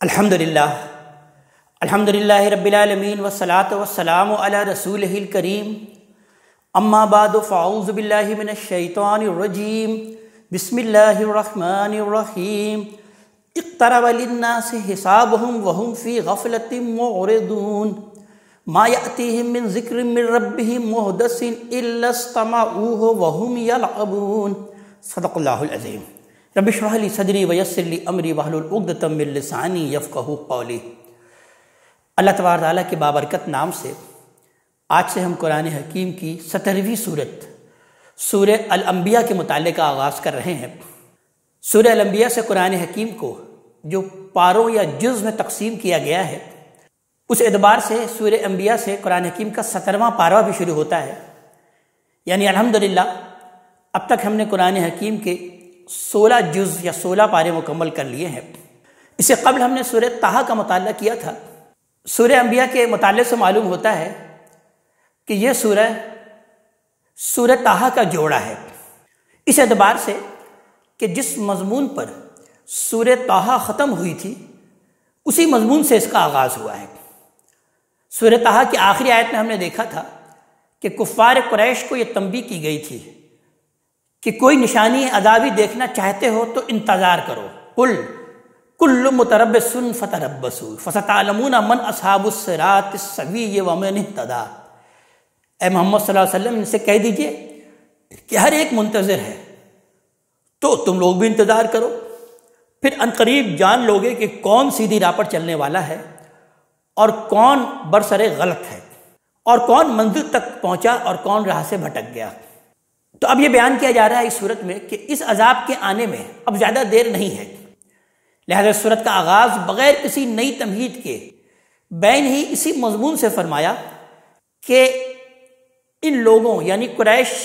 الحمدللہ رب العالمین والصلاة والسلام علی رسولہ الکریم اما بعد فاعوذ باللہ من الشیطان الرجیم بسم اللہ الرحمن الرحیم اقترب للناس حسابهم وهم فی غفلۃ معرضون ما یأتیہم من ذکر من ربہم محدث الا استمعوہ وهم یلعبون صدق اللہ العظیم رب اشرح لی صدری ویسر لی امری واحلل عقدۃ من لسانی یفقہوا قولی۔ اللہ تبارک تعالیٰ کے بابرکت نام سے آج سے ہم قرآن حکیم کی 17ویں سورت سورہ الانبیاء کے متعلق کا آغاز کر رہے ہیں۔ سورہ الانبیاء سے قرآن حکیم کو جو پاروں یا جز میں تقسیم کیا گیا ہے، اس اعتبار سے سورہ انبیاء سے قرآن حکیم کا 17واں پارہ بھی شروع ہوتا ہے، یعنی الحمدللہ اب تک ہم نے قرآن حکیم کے 16 جز یا 16 پارے مکمل کر لیے ہیں۔ اس سے قبل ہم نے سورہ طٰہٰ کا مطالعہ کیا تھا۔ سورہ انبیاء کے مطالعے سے معلوم ہوتا ہے کہ یہ سورہ طٰہٰ کا جوڑا ہے، اس اعتبار سے کہ جس مضمون پر سورہ طٰہٰ ختم ہوئی تھی اسی مضمون سے اس کا آغاز ہوا ہے۔ سورہ طٰہٰ کی آخری آیت میں ہم نے دیکھا تھا کہ کفار قریش کو یہ تنبیہ کی گئی تھی کہ کوئی نشانی عذابی دیکھنا چاہتے ہو تو انتظار کرو، قل کل متربص فتربصوا فستعلمون من اصحاب الصراط السوی ومن اہتدی۔ اے محمد صلی اللہ علیہ وسلم ان سے کہہ دیجئے کہ ہر ایک منتظر ہے، تو تم لوگ بھی انتظار کرو، پھر عنقریب جان لوگے کہ کون سیدھی راہ پر چلنے والا ہے اور کون برسر غلط ہے، اور کون منزل تک پہنچا اور کون راہ سے بھٹک گیا۔ تو اب یہ بیان کیا جا رہا ہے اس صورت میں کہ اس عذاب کے آنے میں اب زیادہ دیر نہیں ہے، لہذا اس صورت کا آغاز بغیر کسی نئی تمہید کے بین ہی اسی مضمون سے فرمایا کہ ان لوگوں یعنی قریش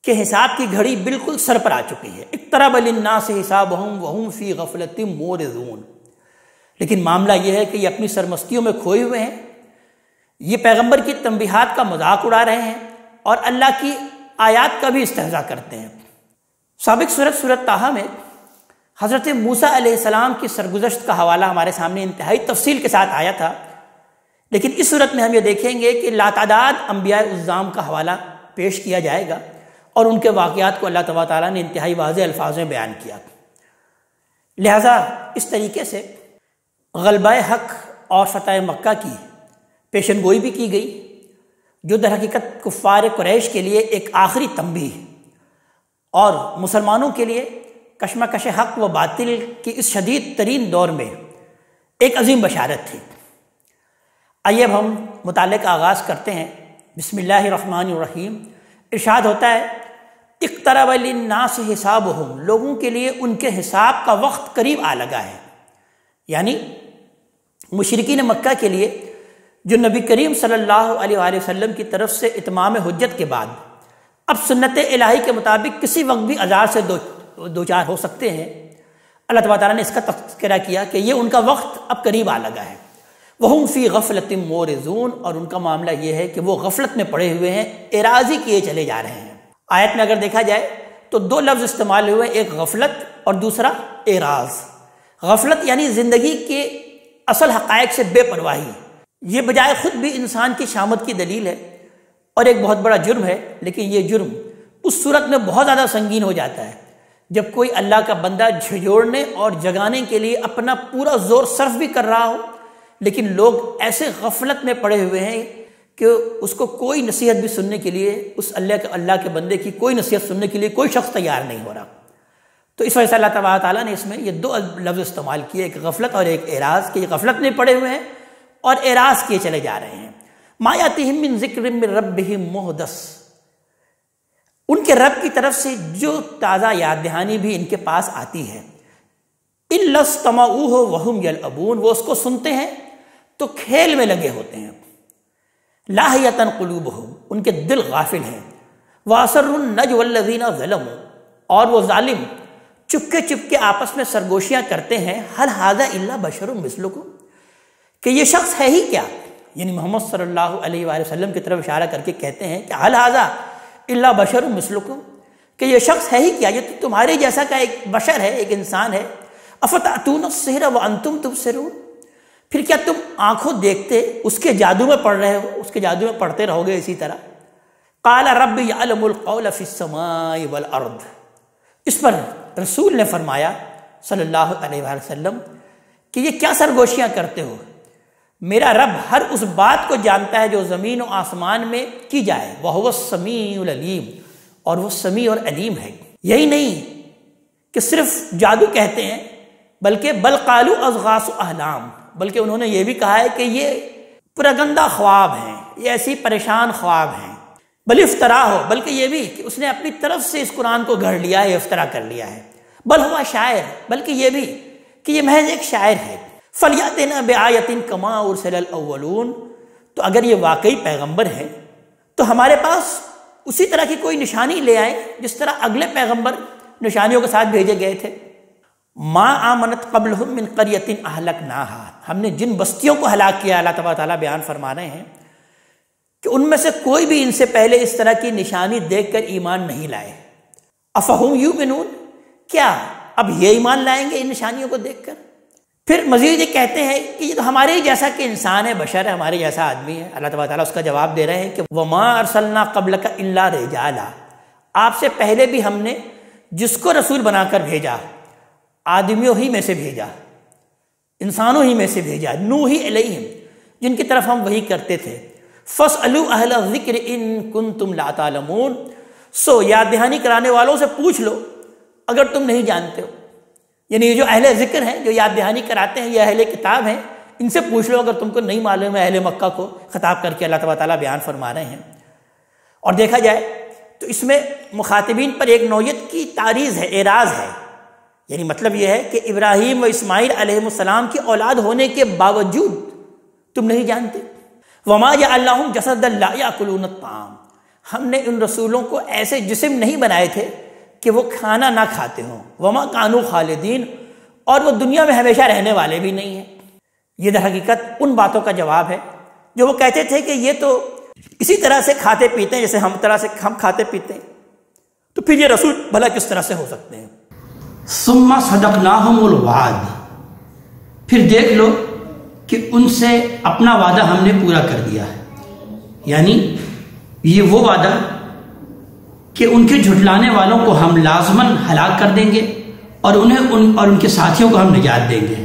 کے حساب کی گھڑی بالکل سر پر آ چکی ہے۔ اقترب للناس حسابهم وهم فی غفلۃ معرضون۔ لیکن معاملہ یہ ہے کہ یہ اپنی سرمستیوں میں کھوئے ہوئے ہیں، یہ پیغمبر کی تنبیہات کا مذاق اڑا رہے ہیں اور اللہ کی آیات کا بھی استہزاء کرتے ہیں۔ سابق سورت طٰہٰ میں حضرت موسیٰ علیہ السلام کی سرگزشت کا حوالہ ہمارے سامنے انتہائی تفصیل کے ساتھ آیا تھا، لیکن اس صورت میں ہم یہ دیکھیں گے کہ لاتعداد انبیاء اعظام کا حوالہ پیش کیا جائے گا اور ان کے واقعات کو اللہ تبارک تعالیٰ نے انتہائی واضح الفاظ میں بیان کیا۔ لہٰذا اس طریقے سے غلبہ حق اور فتح مکہ کی پیشن گوئی بھی کی گئی، جو در حقیقت کفار قریش کے لیے ایک آخری تنبیہ اور مسلمانوں کے لیے کشمکش حق و باطل کی اس شدید ترین دور میں ایک عظیم بشارت تھی۔ آئیے اب ہم مطالعے کا آغاز کرتے ہیں۔ بسم اللہ الرحمن الرحیم۔ ارشاد ہوتا ہے اقترب للناس حسابهم، لوگوں کے لیے ان کے حساب کا وقت قریب آ لگا ہے، یعنی مشرکین مکہ کے لیے جو نبی کریم صلی اللہ علیہ وآلہ وسلم کی طرف سے اتمام حجت کے بعد اب سنت الہی کے مطابق کسی وقت بھی عذاب سے دوچار ہو سکتے ہیں، اللہ تبارک تعالیٰ نے اس کا تذکرہ کیا کہ یہ ان کا وقت اب قریب آ لگا ہے۔ وَهُمْ فِي غَفْلَةٍ مُعْرِضُونَ، اور ان کا معاملہ یہ ہے کہ وہ غفلت میں پڑے ہوئے ہیں، اعراضی کیے چلے جا رہے ہیں۔ آیت میں اگر دیکھا جائے تو دو لفظ استعمال ہوئے، ایک غفلت اور دوسرا اعراض۔ غفلت یعنی زندگی کے اصل حقائق سے بے پرواہی، یہ بجائے خود بھی انسان کی شامت کی دلیل ہے اور ایک بہت بڑا جرم ہے، لیکن یہ جرم اس صورت میں بہت زیادہ سنگین ہو جاتا ہے جب کوئی اللہ کا بندہ جھنجھوڑنے اور جگانے کے لیے اپنا پورا زور صرف بھی کر رہا ہو، لیکن لوگ ایسے غفلت میں پڑے ہوئے ہیں کہ اس کو کوئی نصیحت بھی سننے کے لیے، اس اللہ کے بندے کی کوئی نصیحت سننے کے لیے کوئی شخص تیار نہیں ہو رہا۔ تو اس وجہ سے اللہ تبارک تعالیٰ نے اس میں یہ دو لفظ استعمال کیے، ایک غفلت اور ایک اعراض، کہ یہ غفلت میں پڑے ہوئے ہیں اور اعراض کیے چلے جا رہے ہیں۔ ما یاتیہم من ذکر من ربہم محدث، ان کے رب کی طرف سے جو تازہ یاد دہانی بھی ان کے پاس آتی ہے، الا استمعوہ وہم یلعبون، وہ اس کو سنتے ہیں تو کھیل میں لگے ہوتے ہیں۔ لاہیۃ قلوبہم، ان کے دل غافل ہیں۔ واسروا النجوى الذین ظلموا، اور وہ ظالم چپکے چپکے آپس میں سرگوشیاں کرتے ہیں، هل ھذا الا بشر مثلکم، کہ یہ شخص ہے ہی کیا، یعنی محمد صلی اللہ علیہ وآلہ وسلم کی طرف اشارہ کر کے کہتے ہیں کہ هل ھذا الا بشر مثلکم، کہ یہ شخص ہے ہی کیا، یہ تو تمہارے جیسا کا ایک بشر ہے، ایک انسان ہے۔ افتأتون السحر وانتم تبصرون، پھر کیا تم آنکھوں دیکھتے اس کے جادو میں پڑھ رہے ہو، اس کے جادو میں پڑھتے رہو گے اسی طرح؟ قال رب یعلم القول فی السماء والارض، اس پر رسول نے فرمایا صلی اللہ علیہ وسلم کہ یہ کیا سرگوشیاں کرتے ہو، میرا رب ہر اس بات کو جانتا ہے جو زمین و آسمان میں کی جائے، وَهُوَ السَّمِيعُ الْعَلِيمُ، اور وہ سمیع اور علیم ہے۔ یہی نہیں کہ صرف جادو کہتے ہیں، بلکہ بل قالوا اضغاث احلام، بلکہ انہوں نے یہ بھی کہا ہے کہ یہ پرگندہ خواب ہیں، یہ ایسی پریشان خواب ہیں۔ بل افطرا ہو، بلکہ یہ بھی کہ اس نے اپنی طرف سے اس قرآن کو گھڑ لیا ہے، افطرا کر لیا ہے۔ بل ہوا شاعر، بلکہ یہ بھی کہ یہ محض ایک شاعر ہے۔ فلیاتنا بآیۃ کما ارسل الاولون، تو اگر یہ واقعی پیغمبر ہیں تو ہمارے پاس اسی طرح کی کوئی نشانی لے آئیں جس طرح اگلے پیغمبر نشانیوں کے ساتھ بھیجے گئے تھے۔ ما آمنت قبلہم من قریۃ اہلکناھا، ہم نے جن بستیوں کو ہلاک کیا، اللہ تبارک تعالیٰ بیان فرما رہے ہیں کہ ان میں سے کوئی بھی ان سے پہلے اس طرح کی نشانی دیکھ کر ایمان نہیں لائے۔ افہم یؤمنون، کیا اب یہ ایمان لائیں گے ان نشانیوں کو دیکھ کر؟ پھر مزید یہ کہتے ہیں کہ یہ تو ہمارے ہی جیسا کہ انسان ہے، بشر ہے، ہمارے جیسا آدمی ہے۔ اللہ تبارک تعالیٰ اس کا جواب دے رہے ہیں کہ وما ارسلنا قبلک الا رجالا، آپ سے پہلے بھی ہم نے جس کو رسول بنا کر بھیجا آدمیوں ہی میں سے بھیجا، انسانوں ہی میں سے بھیجا، نوحی الیہم، جن کی طرف ہم وحی کرتے تھے۔ فاسألوا اہل الذکر ان کنتم لا تعلمون، سو یاد دہانی کرانے والوں سے پوچھ لو اگر تم نہیں جانتے ہو، یعنی یہ جو اہل ذکر ہیں جو یاد دہانی کراتے ہیں، یہ اہل کتاب ہیں، ان سے پوچھ لو اگر تم کو نہیں معلوم ہے۔ اہل مکہ کو خطاب کر کے اللہ تبارک تعالیٰ بیان فرما رہے ہیں۔ اور دیکھا جائے تو اس میں مخاطبین پر ایک نوعیت کی تعریض ہے، اعراض ہے، یعنی مطلب یہ ہے کہ ابراہیم و اسماعیل علیہ السلام کی اولاد ہونے کے باوجود تم نہیں جانتے۔ وما جعلناہم جسدا لا یاکلون الطعام، ہم نے ان رسولوں کو ایسے جسم نہیں بنائے تھے کہ وہ کھانا نہ کھاتے ہوں۔ وما کانوا خالدین، اور وہ دنیا میں ہمیشہ رہنے والے بھی نہیں ہیں۔ یہ در حقیقت ان باتوں کا جواب ہے جو وہ کہتے تھے کہ یہ تو اسی طرح سے کھاتے پیتے ہیں جیسے ہم کھاتے پیتے ہیں، تو پھر یہ رسول بھلا کس طرح سے ہو سکتے ہیں؟ ثم صدقناہم الوعد، پھر دیکھ لو کہ ان سے اپنا وعدہ ہم نے پورا کر دیا ہے، یعنی یہ وہ وعدہ کہ ان کے جھٹلانے والوں کو ہم لازماً ہلاک کر دیں گے اور انہیں اور ان کے ساتھیوں کو ہم نجات دیں گے۔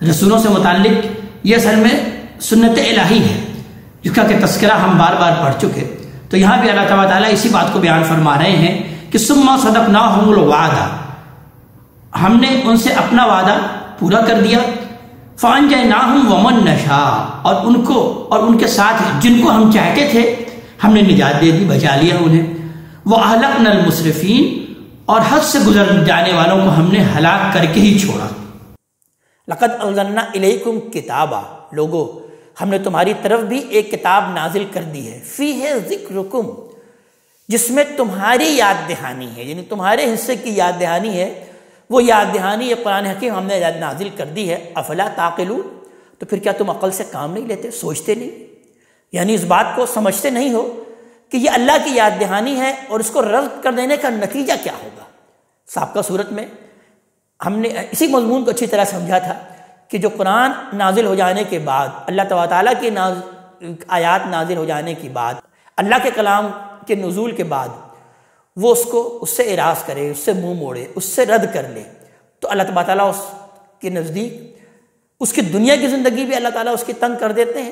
رسولوں سے متعلق یہ اصل میں سنت الہی ہے جس کا کہ تذکرہ ہم بار بار پڑھ چکے، تو یہاں بھی اللہ تعالیٰ اسی بات کو بیان فرما رہے ہیں کہ ثم صدقناہم الوعد، ہم نے ان سے اپنا وعدہ پورا کر دیا۔ فانجیناہم ومن نشاء، اور ان کو اور ان کے ساتھ جن کو ہم چاہتے تھے ہم نے نجات دے دی، بچا لیا انہیں۔ وَأَهْلَكْنَا الْمُسْرِفِينَ، اور حد سے گزر جانے والوں کو ہم نے ہلاک کر کے ہی چھوڑا۔ لَقَدْ أَنزَلْنَا إِلَيْكُمْ كِتَابًا، لوگو ہم نے تمہاری طرف بھی ایک کتاب نازل کر دی ہے، فِيهِ ذِكْرُكُمْ، جس میں تمہاری یاد دہانی ہے، یعنی تمہارے حصے کی یاد دہانی ہے، وہ یاد دہانی یہ قرآن حکیم ہم نے نازل کر دی ہے۔ افلا تعقلون، تو پھر کیا تم عقل سے کام نہیں لیتے، سوچتے نہیں، یعنی اس بات کو سمجھتے نہیں ہو کہ یہ اللہ کی یاد دہانی ہے اور اس کو رد کر دینے کا نتیجہ کیا ہوگا؟ سابقہ صورت میں ہم نے اسی مضمون کو اچھی طرح سمجھا تھا کہ جو قرآن نازل ہو جانے کے بعد، اللہ تعالیٰ کی آیات نازل ہو جانے کے بعد، اللہ کے کلام کے نزول کے بعد وہ اس سے اعراض کرے، اس سے منہ موڑے، اس سے رد کر لے، تو اللہ تعالیٰ اس کے نزدیک اس کی دنیا کی زندگی بھی اللہ تعالیٰ اس کی تنگ کر دیتے ہیں،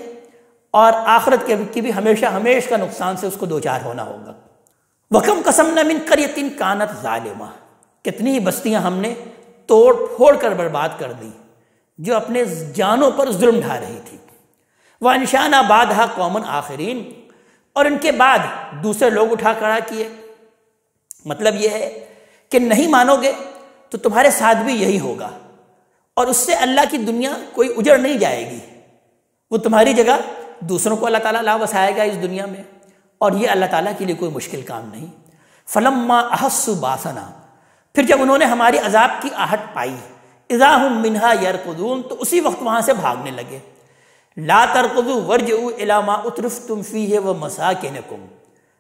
اور آخرت کی بھی ہمیشہ کا نقصان سے اس کو دوچار ہونا ہوگا۔ وَكَمْ قَسَمْنَا مِنْ قَرْيَةٍ كَانَتْ ظَالِمَةً، کتنی ہی بستیاں ہم نے توڑ پھوڑ کر برباد کر دی جو اپنے جانوں پر ظلم ڈھا رہی تھی۔ وَأَنشَأْنَا بَعْدَهَا قَوْمًا آخَرِينَ، اور ان کے بعد دوسرے لوگ اٹھا کھڑا کیے۔ مطلب یہ ہے کہ نہیں مانو گے تو تمہارے ساتھ بھی یہی ہوگا، اور اس سے اللہ کی دنیا کوئی اجڑ نہیں جائے گی، وہ تمہاری جگہ دوسروں کو اللہ تعالیٰ لا وسائے گا اس دنیا میں، اور یہ اللہ تعالیٰ کے لیے کوئی مشکل کام نہیں۔ فلما احسوا باسنا، پھر جب انہوں نے ہماری عذاب کی آہٹ پائی، اذا ہم منہا یرکضون، تو اسی وقت وہاں سے بھاگنے لگے۔ لا ترکضوا وارجعوا الی ما اترفتم فیہ ومساکنکم،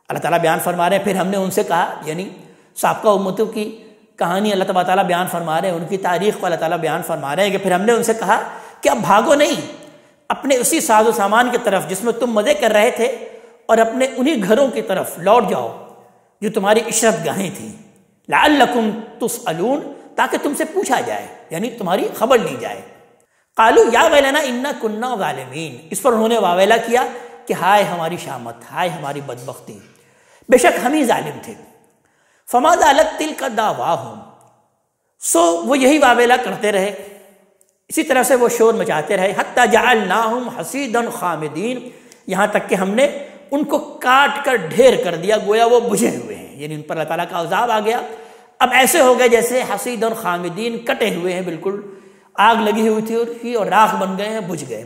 اللہ تعالیٰ بیان فرما رہے ہیں پھر ہم نے ان سے کہا، یعنی سابقہ امتوں کی کہانی اللہ تعالیٰ بیان فرما رہے ہیں، ان کی تاریخ کو اللہ تعالیٰ بیان فرما رہے ہیں کہ پھر ہم نے ان سے کہا کیا بھاگو نہیں اپنے اسی ساز و سامان کی طرف جس میں تم مزے کر رہے تھے، اور اپنے انہی گھروں کی طرف لوٹ جاؤ جو تمہاری عشرت گاہیں تھیں، لعلکم تسألون، تاکہ تم سے پوچھا جائے، یعنی تمہاری خبر لی جائے۔ قالوا یا ویلنا انا کنا ظالمین، اس پر انہوں نے واویلا کیا کہ ہائے ہماری شامت، ہائے ہماری بدبختی، بے شک ہم ہی ظالم تھے۔ فما زالت تلک دعواہم، سو وہ یہی واویلا کرتے رہے، اسی طرح سے وہ شور مچاتے رہے، حتی جعلناہم حصیدا خامدین، یہاں تک کہ ہم نے ان کو کاٹ کر ڈھیر کر دیا، گویا وہ بجھے ہوئے ہیں، یعنی ان پر اللہ تعالیٰ کا عذاب آ گیا، اب ایسے ہو گئے جیسے حصیدا خامدین، کٹے ہوئے ہیں، بالکل آگ لگی ہوئی تھی اور راکھ بن گئے ہیں، بجھ گئے۔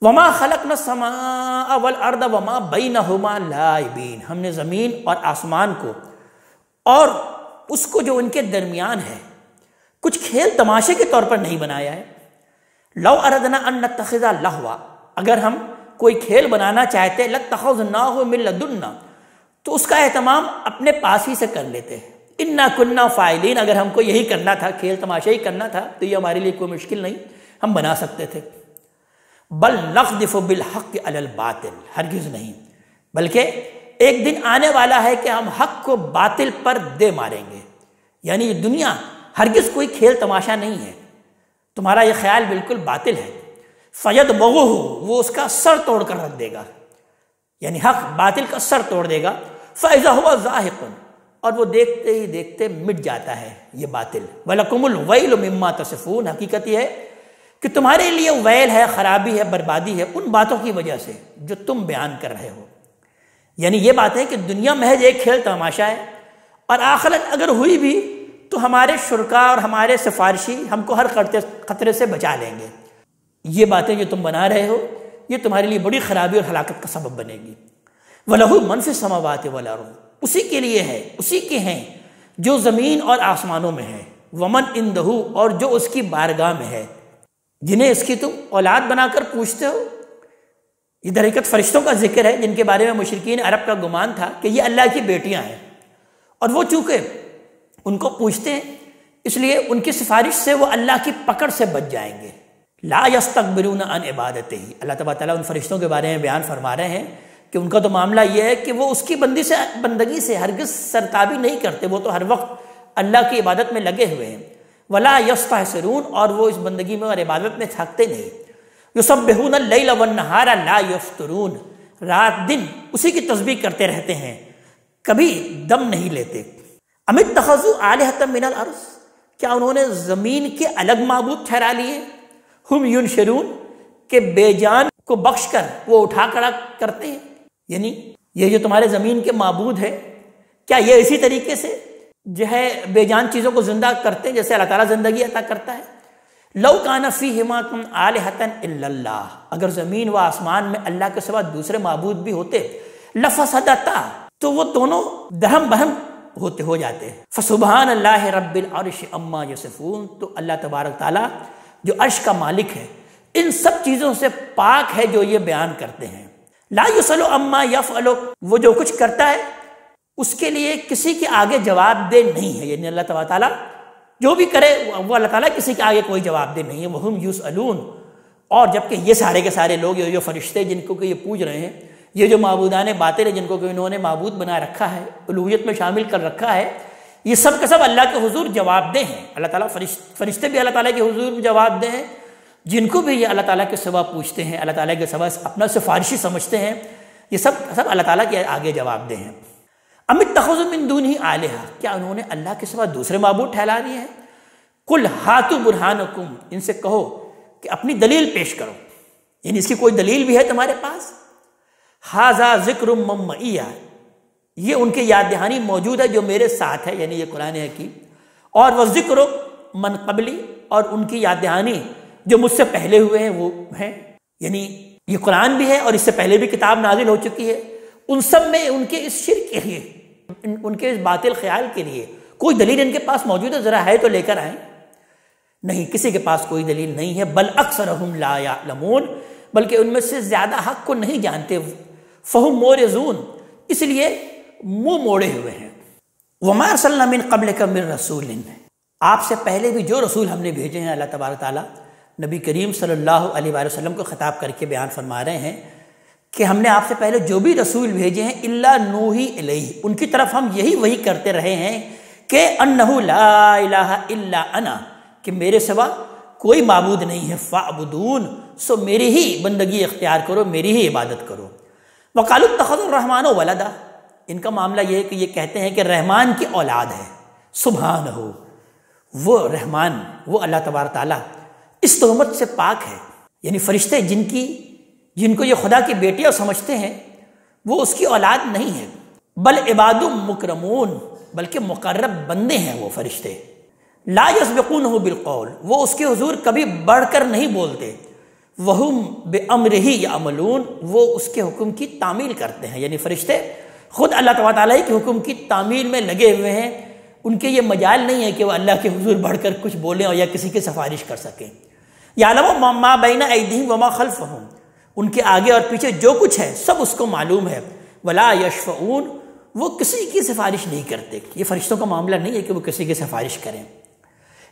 وما خلقنا السماء والارض وما بینہما لاعبین، ہم نے زمین اور آسمان کو اور اس کو جو ان کے درمیان ہے کچھ کھیل تماشے کے طور پر نہیں بنایا ہے۔ لو اردنا ان نتخذ لہوا، اگر ہم کوئی کھیل بنانا چاہتے، لاتخذناہ من لدنا، تو اس کا اہتمام اپنے پاس ہی سے کر لیتے۔ انا کننا فاعلین، اگر ہم کو یہی کرنا تھا، کھیل تماشا ہی کرنا تھا، تو یہ ہمارے لیے کوئی مشکل نہیں، ہم بنا سکتے تھے۔ بل نقذف بالحق علی الباطل، ہرگز نہیں، بلکہ ایک دن آنے والا ہے کہ ہم حق کو باطل پر دے ماریں گے، یعنی یہ دنیا ہرگز کوئی کھیل تماشا نہیں ہے، تمہارا یہ خیال بالکل باطل ہے۔ فیدمغہ، وہ اس کا سر توڑ کر رکھ دے گا، یعنی حق باطل کا سر توڑ دے گا۔ فاذا هو زاہق، اور وہ دیکھتے ہی دیکھتے مٹ جاتا ہے یہ باطل۔ وَلَكُمُ الْوَيْلُ مِمَّا تَصِفُونَ، حقیقت یہ ہے کہ تمہارے لیے ویل ہے، خرابی ہے، بربادی ہے ان باتوں کی وجہ سے جو تم بیان کر رہے ہو، یعنی یہ بات ہے کہ دنیا محض ایک کھیل تماشا ہے، اور آخرت اگر ہوئی بھی تو ہمارے شرکاء اور ہمارے سفارشی ہم کو ہر خطرے سے بچا لیں گے۔ یہ باتیں جو تم بنا رہے ہو یہ تمہارے لیے بڑی خرابی اور ہلاکت کا سبب بنے گی۔ وَلَهُ مَنْ فِي السَّمَاوَاتِ وَالْأَرْضِ، اسی کے لیے ہے، اسی کے ہیں جو زمین اور آسمانوں میں ہے، وَمَنْ عِنْدَهُ، اور جو اس کی بارگاہ میں ہے، جنہیں اس کی تم اولاد بنا کر پوچھتے ہو۔ یہ در حقیقت فرشتوں کا ذکر ہے جن کے بارے میں مشرکین عرب کا گمان تھا کہ یہ اللہ کی بیٹیاں ہیں، اور وہ چونکہ ان کو پوچھتے ہیں اس لیے ان کی سفارش سے وہ اللہ کی پکڑ سے بچ جائیں گے۔ لا یستکبرون عن عبادتہ، اللہ تبارک تعالیٰ ان فرشتوں کے بارے میں بیان فرما رہے ہیں کہ ان کا تو معاملہ یہ ہے کہ وہ اس کی بندگی سے ہرگز سرتابی نہیں کرتے، وہ تو ہر وقت اللہ کی عبادت میں لگے ہوئے ہیں۔ ولا یستحسرون، اور وہ اس بندگی میں اور عبادت میں تھکتے نہیں۔ یسبحون اللیل والنہار لا یفترون، رات دن اسی کی تسبیح کرتے رہتے ہیں، کبھی دم نہیں لیتے۔ ام اتخذوا آلہۃ من الارض، کیا انہوں نے زمین کے الگ معبود ٹھہرا لیے؟ ہم ینشرون، کہ بے جان کو بخش کر وہ اٹھا کھڑا کرتے ہیں، یعنی یہ جو تمہارے زمین کے معبود ہے کیا یہ اسی طریقے سے جو ہے بے جان چیزوں کو زندہ کرتے ہیں جیسے اللہ تعالیٰ زندگی عطا کرتا ہے؟ لو کان فیہما آلہۃ الا اللہ، اگر زمین و آسمان میں اللہ کے سوا دوسرے معبود بھی ہوتے، لفسدتا، تو وہ دونوں دہم بہم ہو جاتے ہیں۔ فسبحان اللہ رب العرش عما یصفون، تو اللہ تبارک تعالیٰ جو عرش کا مالک ہے ان سب چیزوں سے پاک ہے جو یہ بیان کرتے ہیں۔ لا یسأل عما یفعل، وہ جو کچھ کرتا ہے اس کے لیے کسی کے آگے جواب دہ نہیں ہے، یعنی اللہ تبارک تعالیٰ جو بھی کرے وہ اللہ تعالیٰ کسی کے آگے کوئی جواب دہ نہیں ہے۔ وہم یسألون، اور جبکہ یہ سارے کے سارے لوگ، یہ جو فرشتے جن کو کہ یہ پوج رہے ہیں، یہ جو معبودان باطل ہیں جن کو کہ انہوں نے معبود بنا رکھا ہے، الوہیت میں شامل کر رکھا ہے، یہ سب کے سب اللہ کے حضور جواب دہ ہیں۔ اللہ تعالیٰ فرشتے بھی اللہ تعالیٰ کے حضور میں جواب دہ ہیں، جن کو بھی یہ اللہ تعالیٰ کے سوا پوچھتے ہیں، اللہ تعالیٰ کے سوا اپنا سفارشی سمجھتے ہیں، یہ سب اللہ تعالیٰ کے آگے جواب دہ ہیں۔ ام اتخذوا من دونہ آلہۃ، کیا انہوں نے اللہ کے سوا دوسرے معبود ٹھہرا دیے ہیں؟ قل ہاتوا برہانکم، ان سے کہو کہ اپنی دلیل پیش کرو، یعنی اس کی کوئی دلیل بھی ہے تمہارے پاس؟ ھذا ذکر من معی، یہ ان کی یاد دہانی موجود ہے جو میرے ساتھ ہے، یعنی یہ قرآن حکیم، اور وہ ذکر من قبلی، اور ان کی یاد دہانی جو مجھ سے پہلے ہوئے ہیں وہ ہیں، یعنی یہ قرآن بھی ہے اور اس سے پہلے بھی کتاب نازل ہو چکی ہے، ان سب میں ان کے اس شرک کے لیے، ان کے اس باطل خیال کے لیے کوئی دلیل ان کے پاس موجود ہے؟ ذرا ہے تو لے کر آئیں۔ نہیں، کسی کے پاس کوئی دلیل نہیں ہے۔ بل اکثرہم لا یعلمون، بلکہ ان میں سے زیادہ حق کو نہیں جانتے۔ فہم معرضون، اس لیے منہ موڑے ہوئے ہیں۔ وما ارسلنا من قبلک من رسول، آپ سے پہلے بھی جو رسول ہم نے بھیجے ہیں اللہ تبارک تعالیٰ، نبی کریم صلی اللہ علیہ وآلہ وسلم کو خطاب کر کے بیان فرما رہے ہیں کہ ہم نے آپ سے پہلے جو بھی رسول بھیجے ہیں الا نوحی الیہ، ان کی طرف ہم یہی وحی کرتے رہے ہیں کہ انہ لا الہ الا انا، کہ میرے سوا کوئی معبود نہیں ہے، فاعبدون، سو میری ہی بندگی اختیار کرو، میری ہی عبادت کرو۔ وقالوا اتخذ الرحمن ولدا، ان کا معاملہ یہ ہے کہ یہ کہتے ہیں کہ رحمان کی اولاد ہے، سبحانہ، وہ رحمان، وہ اللہ تبارک تعالیٰ اس تہمت سے پاک ہے، یعنی فرشتے جن کو یہ خدا کی بیٹیاں سمجھتے ہیں وہ اس کی اولاد نہیں ہے، بل عباد مکرمون، بلکہ مقرب بندے ہیں وہ فرشتے، لا یسبقونہ بالقول، وہ اس کے حضور کبھی بڑھ کر نہیں بولتے، وہم بامرہ یعملون، وہ اس کے حکم کی تعمیل کرتے ہیں، یعنی فرشتے خود اللہ تعالیٰ کے حکم کی تعمیل میں لگے ہوئے ہیں، ان کے یہ مجال نہیں ہے کہ وہ اللہ کے حضور بڑھ کر کچھ بولیں اور یا کسی کی سفارش کر سکیں۔ یعلم ما بین ایدیہم وما خلفہم، ان کے آگے اور پیچھے جو کچھ ہے سب اس کو معلوم ہے، ولا یشفعون، وہ کسی کی سفارش نہیں کرتے، یہ فرشتوں کا معاملہ نہیں ہے کہ وہ کسی کی سفارش کریں،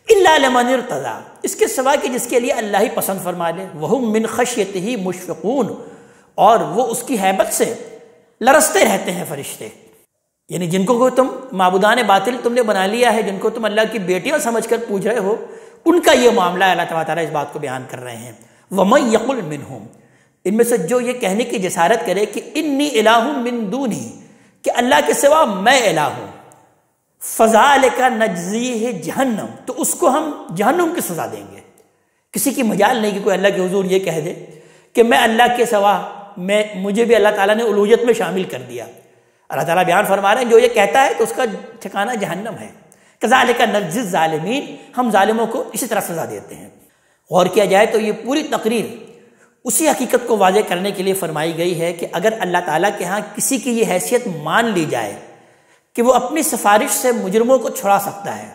الا لمن ارتضی، اس کے سوا کہ جس کے لیے اللہ ہی پسند فرما لے، وہم من خشیتہ مشفقون، اور وہ اس کی ہیبت سے لرزتے رہتے ہیں فرشتے، یعنی جن کو تم معبودان باطل تم نے بنا لیا ہے، جن کو تم اللہ کی بیٹیاں سمجھ کر پوچھ رہے ہو، ان کا یہ معاملہ ہے۔ اللہ تعالیٰ اس بات کو بیان کر رہے ہیں، وَمَن يَقُلْ مِنْهُمْ، ان میں سے جو یہ کہنے کی جسارت کرے کہ انی الہ من دونہ، کہ اللہ کے سوا میں الہ ہوں، فَذَلِكَ نَجْزِيهِ جہنم، تو اس کو ہم جہنم کی سزا دیں گے۔ کسی کی مجال نہیں کہ کوئی اللہ کے حضور یہ کہہ دے کہ میں اللہ کے سوا، مجھے بھی اللہ تعالیٰ نے الوہیت میں شامل کر دیا۔ اللہ تعالیٰ بیان فرما رہے ہیں جو یہ کہتا ہے تو اس کا ٹھکانہ جہنم ہے۔ کذالک نجزی الظالمین، ہم ظالموں کو اسی طرح سزا دیتے ہیں۔ غور کیا جائے تو یہ پوری تقریر اسی حقیقت کو واضح کرنے کے لیے فرمائی گئی ہے کہ اگر اللہ تعالیٰ کے ہاں کسی کی یہ حیثیت مان لی جائے کہ وہ اپنی سفارش سے مجرموں کو چھڑا سکتا ہے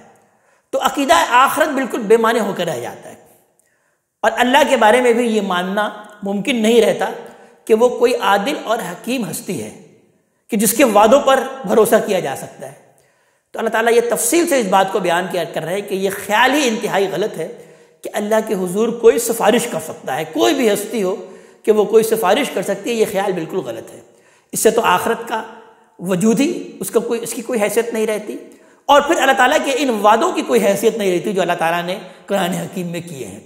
تو عقیدہ آخرت بالکل بے معنی ہو کر رہ جاتا ہے، اور اللہ کے بارے میں بھی یہ ماننا ممکن نہیں رہتا کہ وہ کوئی عادل اور حکیم ہستی ہے کہ جس کے وعدوں پر بھروسہ کیا جا سکتا ہے۔ تو اللہ تعالیٰ یہ تفصیل سے اس بات کو بیان کر رہے ہیں کہ یہ خیال ہی انتہائی غلط ہے کہ اللہ کے حضور کوئی سفارش کر سکتا ہے، کوئی بھی ہستی ہو کہ وہ کوئی سفارش کر سکتی ہے، یہ خیال بالکل غلط ہے۔ اس سے تو آخرت کا وجود ہی اس کی کوئی حیثیت نہیں رہتی، اور پھر اللہ تعالیٰ کے ان وعدوں کی کوئی حیثیت نہیں رہتی جو اللہ تعالیٰ نے قرآن حکیم میں کیے ہیں۔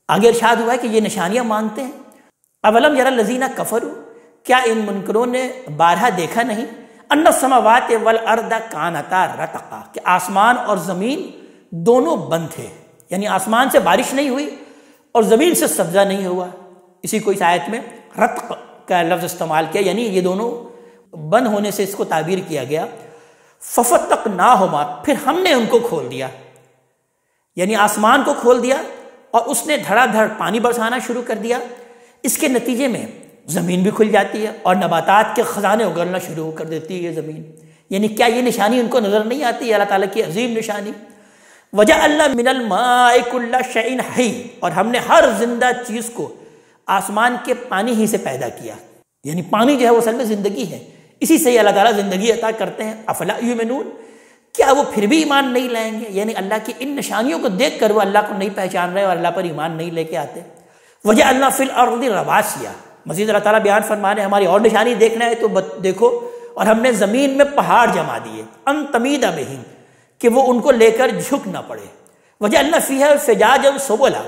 آگے ارشاد ہوا ہے کہ یہ نشانیاں مانتے ہیں۔ اولم یری الذین کفروا، کیا ان منکروں نے بارہا دیکھا نہیں، ان السماوات والارض کانتا رتقا، کہ آسمان اور زمین دونوں بند تھے، یعنی آسمان سے بارش نہیں ہوئی اور زمین سے سبزہ نہیں ہوا۔ اسی کو اس آیت میں رتق کا لفظ استعمال کیا، یعنی یہ دونوں بند ہونے سے اس کو تعبیر کیا گیا۔ ففتقناہما، پھر ہم نے ان کو کھول دیا، یعنی آسمان کو کھول دیا اور اس نے دھڑا دھڑ پانی برسانا شروع کر دیا۔ اس کے نتیجے میں زمین بھی کھل جاتی ہے اور نباتات کے خزانے اگلنا شروع کر دیتی ہے زمین۔ یعنی کیا یہ نشانی ان کو نظر نہیں آتی؟ اللہ تعالیٰ کی عظیم نشانی۔ وَجَعَلْنَا مِنَ الْمَاءِ كُلَّ شَيْءٍ حَيٍّ، اور ہم نے ہر زندہ چیز کو آسمان کے پانی ہی سے پیدا کیا، یعنی پانی جو ہے وہ اصل میں زندگی ہے، اسی سے اللہ تعالیٰ زندگی عطا کرتے ہیں۔ افلا یؤمنون، کیا وہ پھر بھی ایمان نہیں لائیں گے؟ یعنی اللہ کی ان نشانیوں کو دیکھ کر وہ اللہ کو نہیں پہچان رہے اور اللہ پر ایمان نہیں لے کے آتے۔ وَجَعَلْنَا فِي الْأَرْضِ رَوَاسِيَ، مزید اللہ تعالیٰ بیان فرما رہے ہیں ہماری اور نشانی دیکھنا ہے تو دیکھو، اور ہم نے زمین میں پہاڑ جما دیے، ان تمید بہم، کہ وہ ان کو لے کر جھک نہ پڑے۔ وجعلنا فیہا فجاجا سبلا،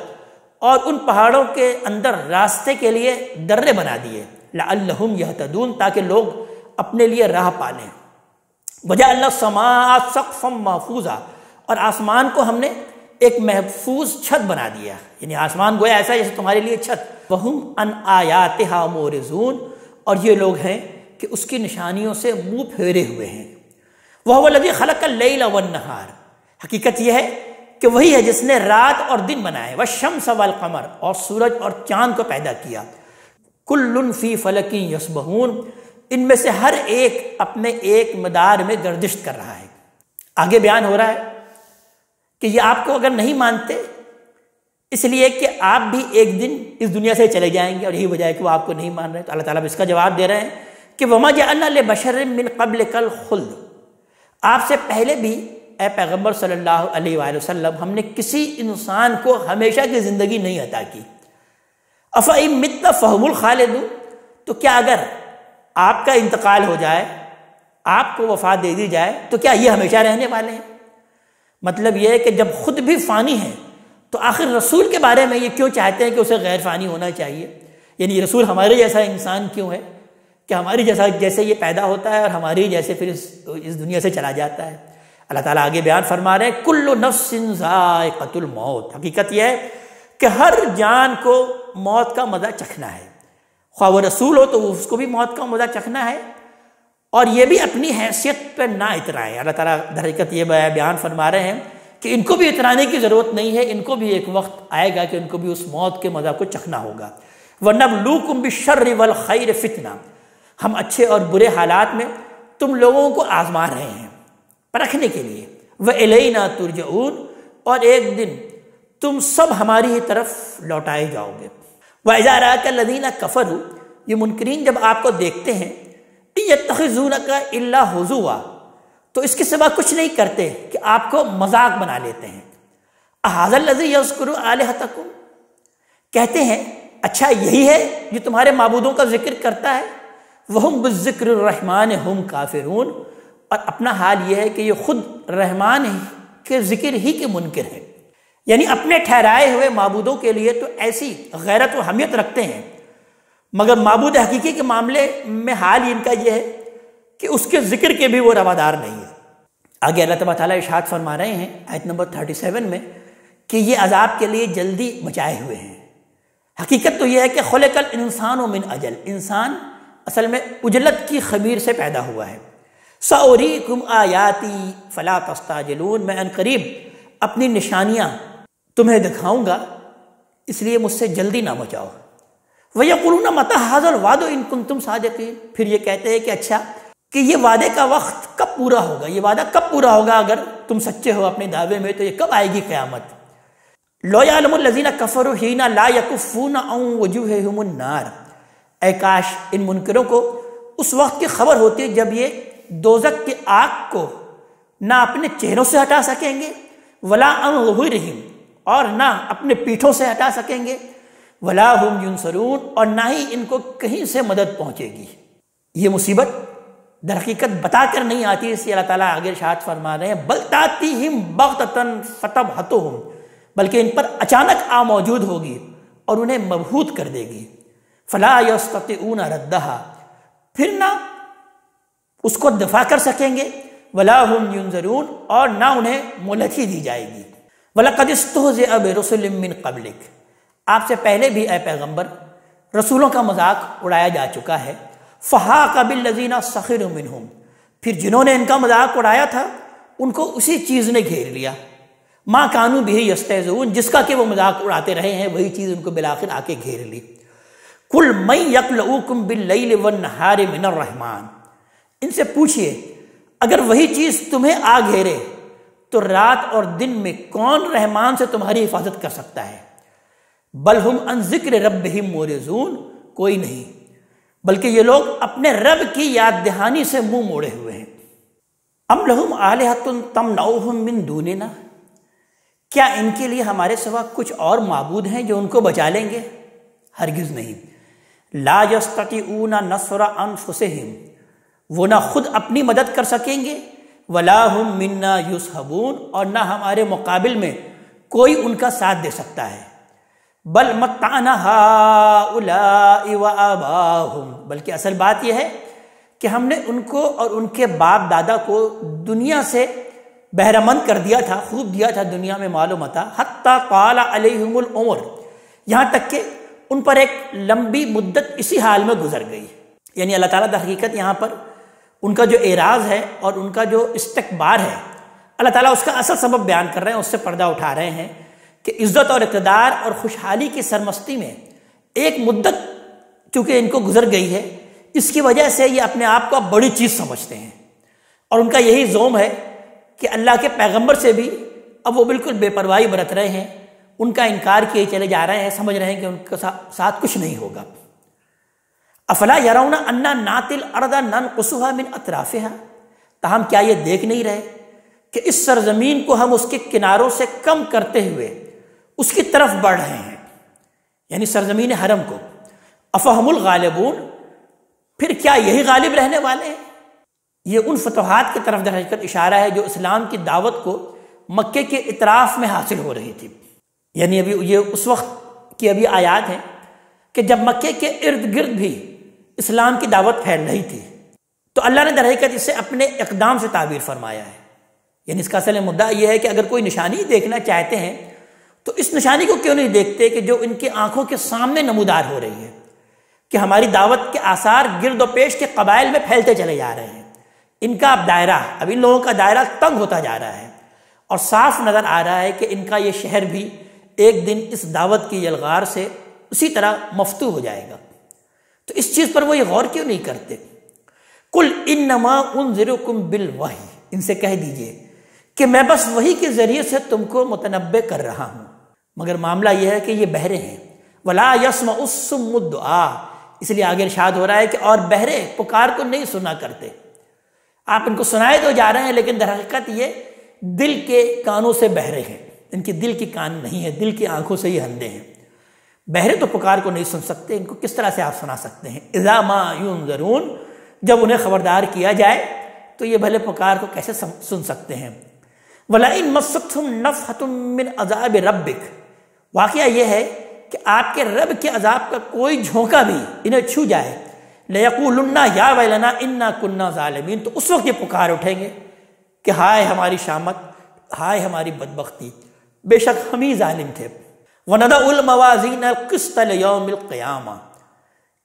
اور ان پہاڑوں کے اندر راستے کے لیے درے بنا دیے، لعلہم یہتدون، تاکہ لوگ اپنے لیے راہ پالیں۔ وجعلنا السماء سقفا محفوظا، اور آسمان کو ہم نے ایک محفوظ چھت بنا دیا، یعنی آسمان گویا ایسا جیسے تمہارے لیے چھت۔ وہم عن آیاتہا معرضون، اور یہ لوگ ہیں کہ اس کی نشانیوں سے منہ پھیرے ہوئے ہیں۔ وَهُوَ الَّذِي خَلَقَ اللَّيْلَ وَالنَّهَارَ، حقیقت یہ ہے کہ وہی ہے جس نے رات اور دن بنائے، وَالشَّمْسَ وَالْقَمَرَ، اور سورج اور چاند کو پیدا کیا، كُلٌّ فِي فَلَكٍ يَسْبَحُونَ، ان میں سے ہر ایک اپنے ایک مدار میں گردش کر رہا ہے۔ آگے بیان ہو رہا ہے کہ یہ آپ کو اگر نہیں مانتے اس لیے کہ آپ بھی ایک دن اس دنیا سے چلے جائیں گے، اور یہی وجہ ہے کہ وہ آپ کو نہیں مان رہے، تو اللہ تعالیٰ اس کا جواب دے رہے ہیں کہ وَمَا جَعَلْنَا لِبَشَرٍ مِّن قَبْلِكَ الْخُلْدَ، آپ سے پہلے بھی اے پیغمبر صلی اللہ علیہ وآلہ وسلم ہم نے کسی انسان کو ہمیشہ کی زندگی نہیں عطا کی۔ افإن مت فهم الخالدون، تو کیا اگر آپ کا انتقال ہو جائے، آپ کو وفات دے دی جائے تو کیا یہ ہمیشہ رہنے والے ہیں؟ مطلب یہ ہے کہ جب خود بھی فانی ہیں تو آخر رسول کے بارے میں یہ کیوں چاہتے ہیں کہ اسے غیر فانی ہونا چاہیے؟ یعنی رسول ہمارے جیسا انسان کیوں ہے کہ ہماری جیسے یہ پیدا ہوتا ہے اور ہماری جیسے پھر اس دنیا سے چلا جاتا ہے۔ اللہ تعالیٰ آگے بیان فرما رہے ہیں کل نفس ذائقۃ الموت، حقیقت یہ ہے کہ ہر جان کو موت کا مزہ چکھنا ہے، خواہ وہ رسول ہو تو اس کو بھی موت کا مزہ چکھنا ہے، اور یہ بھی اپنی حیثیت پہ نہ اترائے۔ اللہ تعالیٰ در حقیقت یہ بیان فرما رہے ہیں کہ ان کو بھی اترانے کی ضرورت نہیں ہے، ان کو بھی ایک وقت آئے گا کہ ان کو بھی اس موت کے مزہ کو چکھنا ہوگا۔ وَنَبْلُوكُمْ بِالشَّرِّ وَالْخَيْرِ فِتْنَةً، ہم اچھے اور برے حالات میں تم لوگوں کو آزما رہے ہیں پرکھنے کے لیے۔ وَإِلَيْنَا تُرْجَعُونَ، اور ایک دن تم سب ہماری ہی طرف لوٹائے جاؤ گے۔ وَإِذَا رَأَكَ الَّذِينَ كَفَرُوا، یہ منکرین جب آپ کو دیکھتے ہیں، يَتَّخِذُونَكَ إِلَّا هُزُوًا، تو اس کے سوا کچھ نہیں کرتے کہ آپ کو مذاق بنا لیتے ہیں۔ أَهَذَا الَّذِي يَذْكُرُ آلِهَتَكُمْ، کہتے ہیں اچھا یہی ہے جو تمہارے معبودوں کا ذکر کرتا ہے۔ وَهُمْ بِالذِّكْرِ الرَّحْمَنِ هُمْ كَافِرُونَ، اور اپنا حال یہ ہے کہ یہ خود رحمان کے ذکر ہی کے منکر ہیں، یعنی اپنے ٹھہرائے ہوئے معبودوں کے لیے تو ایسی غیرت و حمیت رکھتے ہیں، مگر معبود حقیقی کے معاملے میں حال ان کا یہ ہے کہ اس کے ذکر کے بھی وہ روادار نہیں ہے۔ آگے اللہ تعالیٰ ارشاد فرما رہے ہیں آیت نمبر 37 میں کہ یہ عذاب کے لیے جلدی مچائے ہوئے ہیں۔ حقیقت تو یہ ہے کہ خلق الانسان من اجل، انسان اصل میں اجلت کی خمیر سے پیدا ہوا ہے۔ سأریکم آیاتی فلا تستعجلون، میں عنقریب اپنی نشانیاں تمہیں دکھاؤں گا، اس لیے مجھ سے جلدی نہ مچاؤ۔ وَيَقُولُونَ مَتَى هَذَا الْوَعْدُ إِن كُنتُمْ صَادِقِينَ، پھر یہ کہتے ہیں کہ اچھا کہ یہ وعدے کا وقت کب پورا ہوگا، یہ وعدہ کب پورا ہوگا، اگر تم سچے ہو اپنے دعوے میں تو یہ کب آئے گی قیامت۔ لَوْ يَعْلَمُ الَّذِينَ كَفَرُوا حِينَ لَا يَكُفُّونَ عَنْ وُجُوهِهِمُ النَّارِ، اے کاش ان منکروں کو اس وقت کی خبر ہوتی جب یہ دوزخ کی آگ کو نہ اپنے چہروں سے ہٹا سکیں گے، ولا عن ظہورہم، اور نہ اپنے پیٹھوں سے ہٹا سکیں گے، ولا ہم ینصرون، اور نہ ہی ان کو کہیں سے مدد پہنچے گی۔ یہ مصیبت در حقیقت بتا کر نہیں آتی، اس لیے اللہ تعالیٰ آگے ارشاد فرما رہے ہیں بل تاتیہم بغتۃ فتبہتہم، بلکہ ان پر اچانک آ موجود ہوگی اور انہیں مبہوت کر دے گی۔ فلا یستطیعون ردہا، پھر نہ اس کو دفاع کر سکیں گے، ولا ہم ینظرون، اور نہ انہیں مہلت ہی دی جائے گی۔ وَلَقَدِ اسْتُهْزِئَ بِرُسُلٍ مِّن قَبْلِكَ، آپ سے پہلے بھی اے پیغمبر رسولوں کا مذاق اڑایا جا چکا ہے۔ فَحَاقَ بِالَّذِينَ سَخِرُوا مِنْهُمْ، پھر جنہوں نے ان کا مذاق اڑایا تھا ان کو اسی چیز نے گھیر لیا۔ مَا كَانُوا بِهِ يَسْتَهْزِئُونَ، جس کا کہ وہ مذاق اڑاتے رہے ہیں وہی چیز ان کو بالآخر آ کے گھیر لی۔ قُلْ مَن يَكْلَؤُكُمْ بِاللَّيْلِ وَالنَّهَارِ مِنَ الرَّحْمَٰنِ، ان سے پوچھئے اگر وہی چیز تمہیں آ گھیرے تو رات اور دن میں کون رحمان سے تمہاری حفاظت کر سکتا ہے؟ بل ہم عن ذکر ربہم معرضون، کوئی نہیں بلکہ یہ لوگ اپنے رب کی یاد دہانی سے منہ موڑے ہوئے ہیں۔ ام لہم آلہۃ تمنعوہم من دوننا، کیا ان کے لیے ہمارے سوا کچھ اور معبود ہیں جو ان کو بچا لیں گے؟ ہرگز نہیں۔ لا یستطیعون نصر انفسہم، وہ نہ خود اپنی مدد کر سکیں گے، ولا ہم منا یصحبون، اور نہ ہمارے مقابل میں کوئی ان کا ساتھ دے سکتا ہے۔ بل متعنا ہؤلاء وآباءہم، بلکہ اصل بات یہ ہے کہ ہم نے ان کو اور ان کے باپ دادا کو دنیا سے بہرمند کر دیا تھا، خوب دیا تھا دنیا میں مال و متاع، حتی طال علیہم العمر، یہاں تک کہ ان پر ایک لمبی مدت اسی حال میں گزر گئی۔ یعنی اللہ تعالیٰ در حقیقت یہاں پر ان کا جو اعراض ہے اور ان کا جو استکبار ہے، اللہ تعالیٰ اس کا اصل سبب بیان کر رہے ہیں، اس سے پردہ اٹھا رہے ہیں کہ عزت اور اقتدار اور خوشحالی کی سرمستی میں ایک مدت چونکہ ان کو گزر گئی ہے، اس کی وجہ سے یہ اپنے آپ کو بڑی چیز سمجھتے ہیں، اور ان کا یہی زوم ہے کہ اللہ کے پیغمبر سے بھی اب وہ بالکل بے پرواہی برت رہے ہیں، ان کا انکار کیے چلے جا رہے ہیں، سمجھ رہے ہیں کہ ان کے ساتھ کچھ نہیں ہوگا۔ افلا یرون انا ناتی الارض ننقصها من اطرافها، تاہم کیا یہ دیکھ نہیں رہے کہ اس سرزمین کو ہم اس کے کناروں سے کم کرتے ہوئے اس کی طرف بڑھ رہے ہیں، یعنی سرزمین حرم کو۔ افہم الغالبون، پھر کیا یہی غالب رہنے والے ہیں؟ یہ ان فتوحات کی طرف در حقیقت اشارہ ہے جو اسلام کی دعوت کو مکے کے اطراف میں حاصل ہو رہی تھی۔ یعنی ابھی یہ اس وقت کی ابھی آیات ہیں کہ جب مکے کے ارد گرد بھی اسلام کی دعوت پھیل رہی تھی تو اللہ نے در حقیقت اسے اپنے اقدام سے تعبیر فرمایا ہے۔ یعنی اس کا اصل مدعا یہ ہے کہ اگر کوئی نشانی دیکھنا چاہتے ہیں تو اس نشانی کو کیوں نہیں دیکھتے کہ جو ان کی آنکھوں کے سامنے نمودار ہو رہی ہے، کہ ہماری دعوت کے آثار گرد و پیش کے قبائل میں پھیلتے چلے جا رہے ہیں، ان کا اب دائرہ، اب ان لوگوں کا دائرہ تنگ ہوتا جا رہا ہے، اور صاف نظر آ رہا ہے کہ ان کا یہ شہر بھی ایک دن اس دعوت کی یلغار سے اسی طرح مفتوح ہو جائے گا۔ تو اس چیز پر وہ یہ غور کیوں نہیں کرتے؟ قل انما انذرکم بالوحی، ان سے کہہ دیجئے کہ میں بس وحی کے ذریعے سے تم کو متنبع کر رہا ہوں، مگر معاملہ یہ ہے کہ یہ بہرے ہیں۔ ولا یسمع الصم الدعاء، اس لیے آگے ارشاد ہو رہا ہے کہ اور بہرے پکار کو نہیں سنا کرتے۔ آپ ان کو سنائے تو جا رہے ہیں لیکن در حقیقت یہ دل کے کانوں سے بہرے ہیں، ان کے دل کی کان نہیں ہے، دل کی آنکھوں سے یہ اندھے ہیں۔ بہرے تو پکار کو نہیں سن سکتے، ان کو کس طرح سے آپ سنا سکتے ہیں؟ اذا ما ینذرون، جب انہیں خبردار کیا جائے تو یہ بھلے پکار کو کیسے سن سکتے ہیں؟ وَلَئِن مَسَّتْهُمْ نَفْحَةٌ مِّنْ عَذَابِ رَبِّكَ، واقعہ یہ ہے کہ آپ کے رب کے عذاب کا کوئی جھونکا بھی انہیں چھو جائے، لَيَقُولُنَّ يَا وَيْلَنَا إِنَّا كُنَّا ظَالِمِينَ، تو اس وقت یہ پکار اٹھیں گے کہ ہائے ہماری شامت، ہائے ہماری بدبختی، بے شک ہم ہی ظالم تھے۔ وَنَضَعُ الْمَوَازِينَ الْقِسْطَ لِيَوْمِ الْقِيَامَةِ،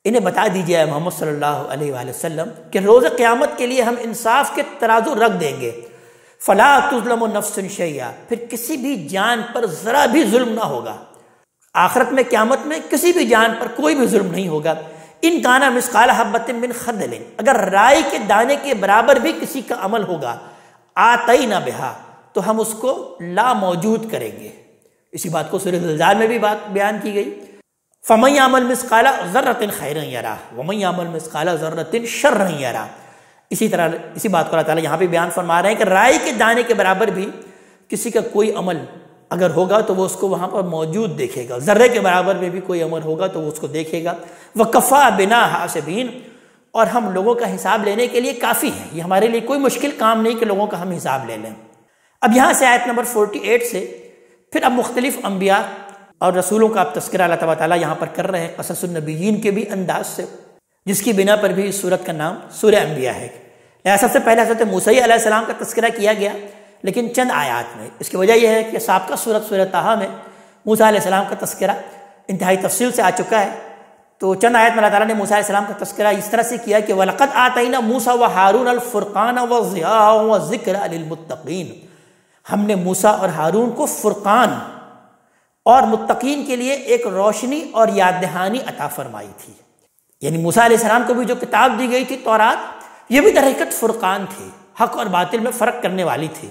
انہیں بتا دیجئے محمد صلی اللہ علیہ وآلہ وسلم کہ روز قیامت کے لیے ہم انصاف کے ترازو رکھ دیں گے۔ فَلَا تُظْلَمُ نَفْسٌ شَيْئًا، پھر کسی بھی جان پر ذرا بھی ظلم نہ ہوگا۔ آخرت میں قیامت میں کسی بھی جان پر کوئی بھی ظلم نہیں ہوگا۔ ان کانا مثقال حبۃ من خردل، اگر رائی کے دانے کے برابر بھی کسی کا عمل ہوگا، آتینا بہا، تو ہم اس کو لا موجود کریں گے۔ اسی بات کو سورہ زلزال میں بھی بات بیان کی گئی، فَمَن يَعْمَلْ مِثْقَالَ ذَرَّةٍ خَيْرًا يَرَهُ وَمَن يَعْمَلْ مِثْقَالَ ذَرَّةٍ شَرًّا يَرَهُ۔ اسی طرح اسی بات کو اللہ تعالیٰ یہاں پہ بیان فرما رہے ہیں کہ رائی کے دانے کے برابر بھی کسی کا کوئی عمل اگر ہوگا تو وہ اس کو وہاں پر موجود دیکھے گا، ذرے کے برابر میں بھی کوئی عمل ہوگا تو وہ اس کو دیکھے گا۔ وَكَفَى بِنَا حَاسِبِينَ، اور ہم لوگوں کا حساب لینے کے لیے کافی ہیں، یہ ہمارے لیے کوئی مشکل کام نہیں کہ لوگوں کا ہم حساب لے لیں۔ اب یہاں سے آیت نمبر 48 سے پھر اب مختلف انبیاء اور رسولوں کا اب تذکرہ اللہ تعالیٰ یہاں پر کر رہے ہیں، قصص النبیین کے بھی انداز سے، جس کی بنا پر بھی اس سورت کا نام سورہ انبیاء ہے۔ سب سے پہلے حضرت موسیٰ علیہ السلام کا تذکرہ کیا گیا لیکن چند آیات میں۔ اس کی وجہ یہ ہے کہ سابقہ سورہ طٰہٰ میں موسیٰ علیہ السلام کا تذکرہ انتہائی تفصیل سے آ چکا ہے، تو چند آیت میں اللہ تعالیٰ نے موسیٰ علیہ السلام کا تذکرہ اس طرح سے کیا کہ وَلَقَدْ آتَيْنَا مُوسَىٰ وَهَارُونَ الْفُرْقَانَ وَضِيَاءً وَذِكْرًا لِلْمُتَّقِينَ، ہم نے موسیٰ اور ہارون کو فرقان اور متقین کے لیے ایک روشنی اور یاد دہانی عطا فرمائی تھی۔ یعنی موسیٰ علیہ السلام کو بھی جو کتاب دی گئی تھی تورات، یہ بھی در حقیقت فرقان تھی، حق اور باطل میں فرق کرنے والی تھی،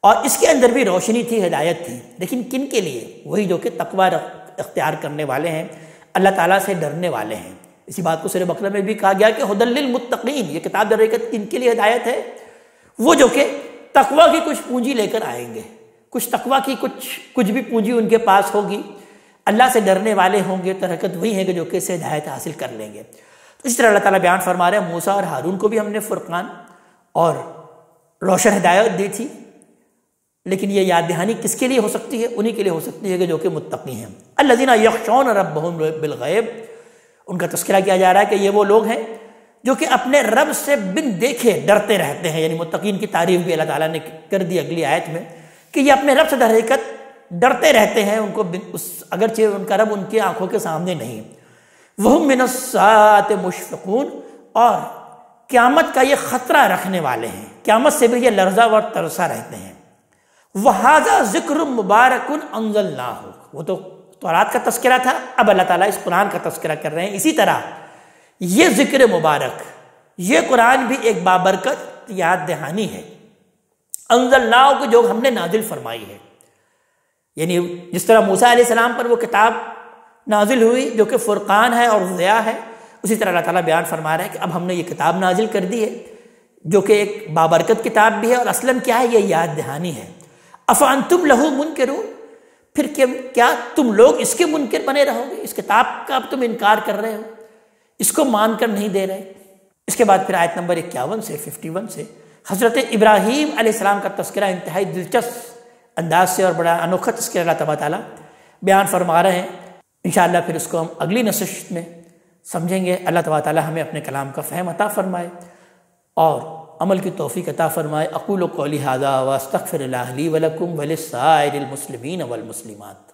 اور اس کے اندر بھی روشنی تھی، ہدایت تھی، لیکن کن کے لیے؟ وہی جو کہ تقوی اختیار کرنے والے ہیں، اللہ تعالیٰ سے ڈرنے والے ہیں۔ اسی بات کو سورہ بقرہ میں بھی کہا گیا کہ ھدی للمتقین، یہ کتاب در حقیقت کن کے لیے ہدایت ہے؟ وہ جو کہ تقوی کی کچھ پونجی لے کر آئیں گے، کچھ تقوی کی کچھ بھی پونجی ان کے پاس ہوگی، اللہ سے ڈرنے والے ہوں گے، در حقیقت وہی ہیں کہ جو کہ اسے ہدایت حاصل کر لیں گے۔ تو اس طرح اللہ تعالیٰ بیان فرما رہے ہیں موسیٰ اور ہارون کو بھی ہم نے فرقان اور روشن ہدایت دی تھی، لیکن یہ یاد دہانی کس کے لیے ہو سکتی ہے؟ انہی کے لیے ہو سکتی ہے کہ جو کہ متقی ہیں۔ الذین یخشون ربہم بالغیب، ان کا تذکرہ کیا جا رہا ہے کہ یہ وہ لوگ ہیں جو کہ اپنے رب سے بن دیکھے ڈرتے رہتے ہیں۔ یعنی متقین کی تعریف بھی اللہ تعالیٰ نے کر دی اگلی آیت میں کہ یہ اپنے رب سے در حقیقت ڈرتے رہتے ہیں، ان کو اگرچہ ان کا رب ان کی آنکھوں کے سامنے نہیں۔ وہم من الساعۃ مشفقون، اور قیامت کا یہ خطرہ رکھنے والے ہیں، قیامت سے بھی یہ لرزہ و ترسا رہتے ہیں۔ وَهَذَا ذِكْرٌ مُبَارَكٌ أَنزَلْنَاهُ، وہ تو تورات کا تذکرہ تھا، اب اللہ تعالیٰ اس قرآن کا تذکرہ کر رہے ہیں۔ اسی طرح یہ ذکر مبارک، یہ قرآن بھی ایک بابرکت یاد دہانی ہے، انزلناہ کو جو ہم نے نازل فرمائی ہے۔ یعنی جس طرح موسیٰ علیہ السلام پر وہ کتاب نازل ہوئی جو کہ فرقان ہے اور ضیاء ہے، اسی طرح اللہ تعالیٰ بیان فرما رہا ہے کہ اب ہم نے یہ کتاب نازل کر دی ہے، جو کہ ایک بابرکت کتاب بھی ہے، اور اصلاً کیا ہے، یہ یاد دہانی ہے۔ افانتم لہ منکرون، پھر کیا تم لوگ اس کے منکر بنے رہو گے؟ اس کتاب کا اب تم انکار کر رہے ہو، اس کو مان کر نہیں دے رہے۔ اس کے بعد پھر آیت نمبر 51 سے 51 سے حضرت ابراہیم علیہ السلام کا تذکرہ انتہائی دلچسپ انداز سے اور بڑا انوکھا تذکرہ اللہ تبارک تعالیٰ بیان فرما رہے ہیں۔ انشاءاللہ پھر اس کو ہم اگلی نشست میں سمجھیں گے۔ اللہ تبارک تعالیٰ ہمیں اپنے کلام کا فہم عطا فرمائے اور عمل کی توفیق عطا فرمائے۔ اقول قولی ھذا واستغفر اللہ لی ولکم ولسائر المسلمین والمسلمات۔